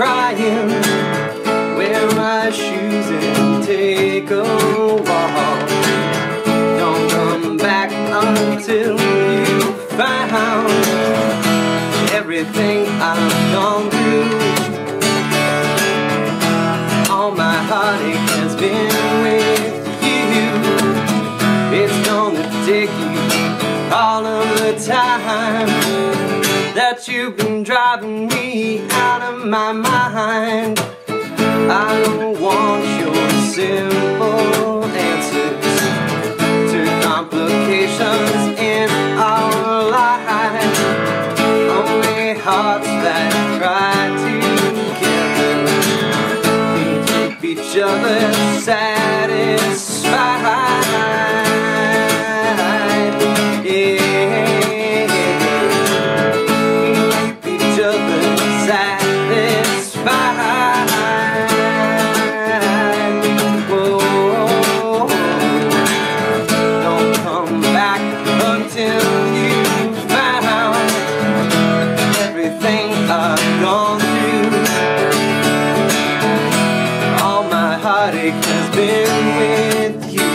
crying, wear my shoes and take a walk. Don't come back until you found everything I've gone through. All my heartache has been with you. It's gonna take you all of the time that you've been driving me out of my mind. I don't want your simple answers to complications in our lives. Only hearts that cry together can keep each other satisfied. Until you found everything I've gone through. All my heartache has been with you.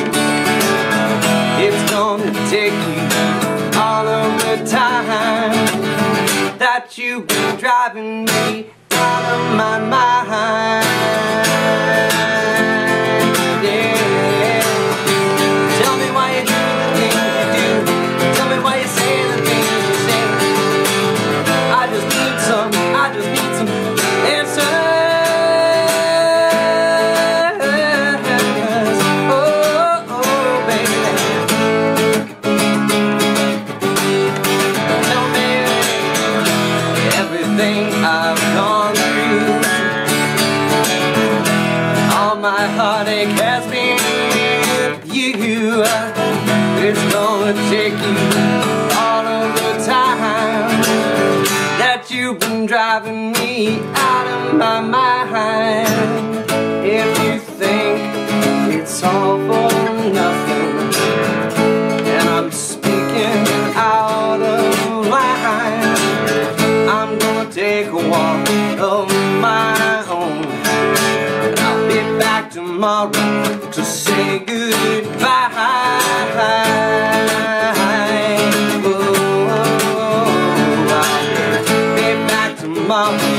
It's gonna take you all of the time that you've been driving me out of my mind. I've gone through. All my heartache has been with you. It's gonna take you all of the time that you've been driving me out of my mind. If you think it's all for nothing, and I'm speaking out of line, I'm gonna take a walk of my own. I'll be back tomorrow to say goodbye. Oh, I'll be back tomorrow.